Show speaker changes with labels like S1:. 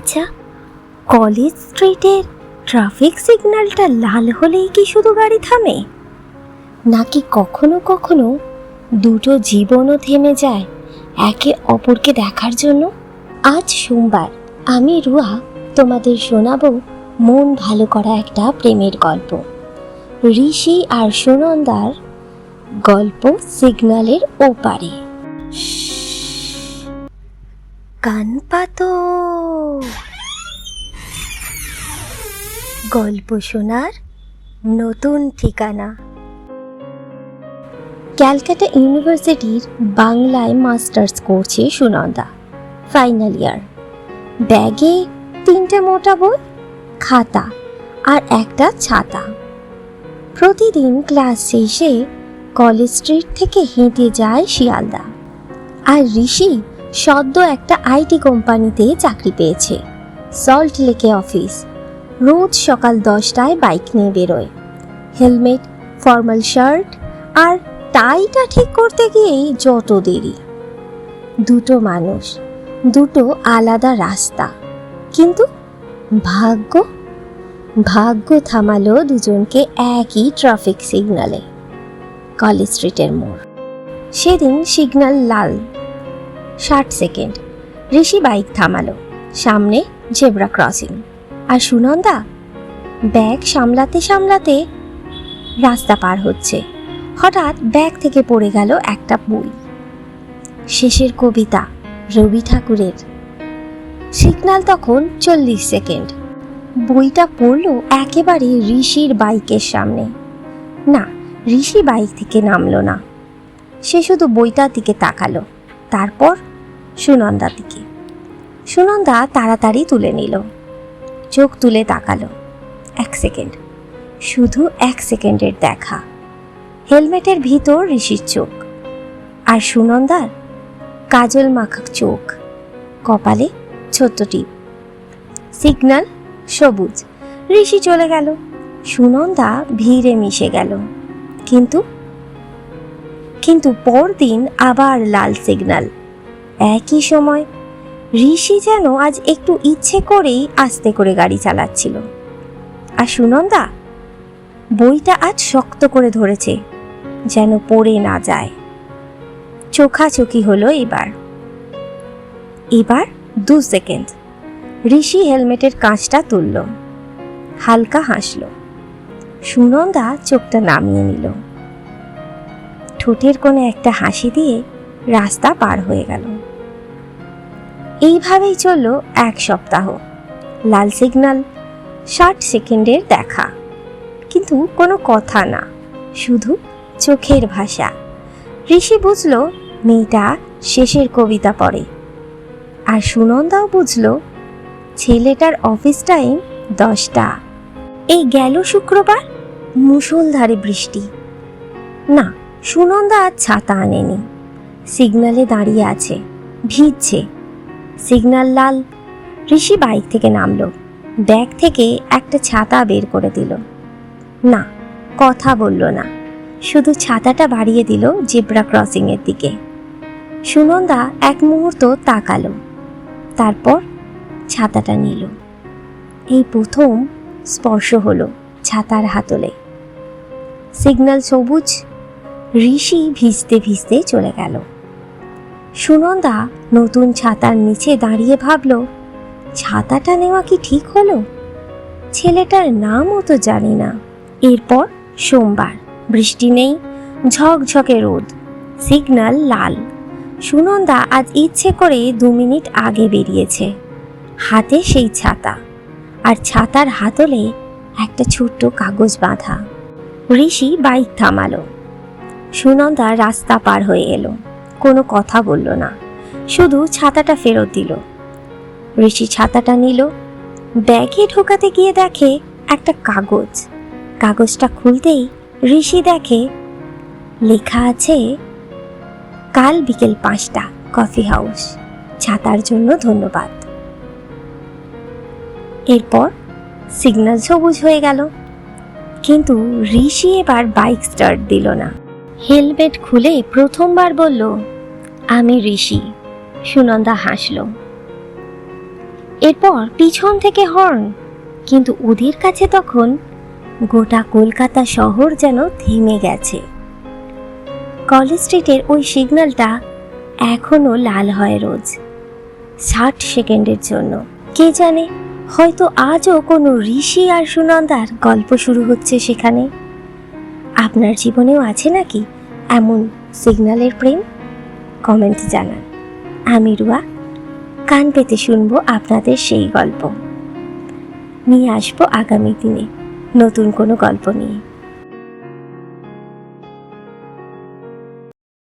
S1: আচ্ছা, কলেজ স্ট্রিটের ট্রাফিক সিগন্যালটা লাল হলেই কি শুধু গাড়ি থামে, নাকি কখনো কখনো দুটো জীবনও থেমে যায় একে অপরকে দেখার জন্য? আজ সোমবার আমি রুয়া তোমাদের শোনাবো মন ভালো করা একটা প্রেমের গল্প। ঋষি আর সুনন্দার গল্প সিগন্যালের ওপারে। কান পাতো, গল্প শোনার নতুন ঠিকানা। ক্যালকাটা ইউনিভার্সিটির বাংলায় মাস্টার্স করছে সুনন্দা, ফাইনাল ইয়ার। ব্যাগে 3টে মোটা বই, খাতা আর একটা ছাতা। প্রতিদিন ক্লাস শেষে কলেজ স্ট্রিট থেকে হেঁটে যায় শিয়ালদা। আর ঋষি সদ্য একটা আইটি কোম্পানিতে চাকরি পেয়েছে, সল্ট লেকে অফিস। রোজ সকাল 10টায় বাইক নিয়ে বেরোয়। হেলমেট, ফর্মাল শার্ট আর টাইটা ঠিক করতে গিয়েই যত দেরি। দুটো মানুষ, দুটো আলাদা রাস্তা, কিন্তু ভাগ্য থামালো দুজনকে একই ট্রাফিক সিগন্যালে, কলেজ স্ট্রিটের মোড়। সেদিন সিগন্যাল লাল, 60 সেকেন্ড। ঋষি বাইক থামালো, সামনে জেব্রা ক্রসিং। আর সুনন্দা ব্যাগ সামলাতে সামলাতে রাস্তা পার হচ্ছে। হঠাৎ ব্যাগ থেকে পড়ে গেল একটা বই, শেষের কবিতা রবি ঠাকুরের। সিগন্যাল তখন 40 সেকেন্ড। বইটা পড়ল একেবারে ঋষির বাইকের সামনে। না, ঋষি বাইক থেকে নামলো না, সে শুধু বইটার দিকে তাকালো, তারপর সুনন্দার দিকে। সুনন্দা তাড়াতাড়ি তুলে নিল, চোখ তুলে তাকালো। 1 সেকেন্ড, শুধু 1 সেকেন্ডের দেখা। হেলমেটের ভিতর ঋষির চোখ, আর সুনন্দার কাজল মাখা চোখ, কপালে ছোট্ট টিপ। সিগন্যাল সবুজ, ঋষি চলে গেল। সুনন্দা ভিড়ে মিশে গেল। কিন্তু পরদিন আবার লাল সিগন্যাল, একই সময়। ঋষি যেন আজ একটু ইচ্ছে করেই আস্তে করে গাড়ি চালাচ্ছিল। আর সুনন্দা বইটা আজ শক্ত করে ধরেছে, যেন পড়ে না যায়। চোখাচোখি হলো এবার 2 সেকেন্ড। ঋষি হেলমেটের কাঁচটা তুলল, হালকা হাসল। সুনন্দা চোখটা নামিয়ে নিল, ঠোঁটের কোণে একটা হাসি দিয়ে রাস্তা পার হয়ে গেল। এইভাবেই চলল 1 সপ্তাহ। লাল সিগন্যাল, 60 সেকেন্ডের দেখা, কিন্তু কোনো কথা না, শুধু চোখের ভাষা। ঋষি বুঝল মেয়েটা শেষের কবিতা পড়ে, আর সুনন্দাও বুঝল ছেলেটার অফিস টাইম 10টা। এই গেল শুক্রবার, মুষলধারে বৃষ্টি। না, সুনন্দা আজ ছাতা আনেনি। সিগন্যালে দাঁড়িয়ে আছে, ভিজছে। সিগন্যাল লাল। ঋষি বাইক থেকে নামলো, ব্যাগ থেকে একটা ছাতা বের করে দিল। না, কথা বলল না, শুধু ছাতাটা বাড়িয়ে দিল জেব্রা ক্রসিং এর দিকে। সুনন্দা এক মুহূর্ত তাকালো, তারপর ছাতাটা নিল। এই প্রথম স্পর্শ হলো ছাতার হাতলে। সিগন্যাল সবুজ, ঋষি ভিজতে ভিজতে চলে গেল। সুনন্দা নতুন ছাতার নিচে দাঁড়িয়ে ভাবল, ছাতাটা নেওয়া কি ঠিক হলো? ছেলেটার নামও তো জানি না। এরপর সোমবার, বৃষ্টি নেই, ঝকঝকে রোদ, সিগন্যাল লাল। সুনন্দা আজ ইচ্ছে করে 2 মিনিট আগে বেরিয়েছে, হাতে সেই ছাতা, আর ছাতার হাতলে একটা ছোট্ট কাগজ বাঁধা। ঋষি বাইক থামালো। সুনন্দা রাস্তা পার হয়ে এলো, কোনো কথা বলল না, শুধু ছাতাটা ফেরত দিল। ঋষি ছাতাটা নিল, ব্যাগে ঢোকাতে গিয়ে দেখে একটা কাগজ। কাগজটা খুলতেই ঋষি দেখে লেখা আছে, কাল বিকেল 5টা, কফি হাউস, ছাতার জন্য ধন্যবাদ। এরপর সিগন্যাল সবুজ হয়ে গেল, কিন্তু ঋষি এবার বাইক স্টার্ট দিল না। হেলমেট খুলে প্রথমবার বলল, আমি ঋষি। সুনন্দা হাসল। এরপর পিছন থেকে হর্ন, কিন্তু ওদের কাছে তখন গোটা কলকাতা শহর যেন থেমে গেছে। কলেজ স্ট্রিটের ওই সিগন্যালটা এখনো লাল হয় রোজ 60 সেকেন্ডের জন্য। কে জানে, হয়তো আজও কোনো ঋষি আর সুনন্দার গল্প শুরু হচ্ছে সেখানে। আপনার জীবনেও আছে নাকি এমন সিগন্যালের প্রেম? কমেন্টে জানান। আমি রুয়া, কান পেতে শুনবো আপনাদের সেই গল্প। নিয়ে আসবো আগামী দিনে নতুন কোনো গল্প নিয়ে।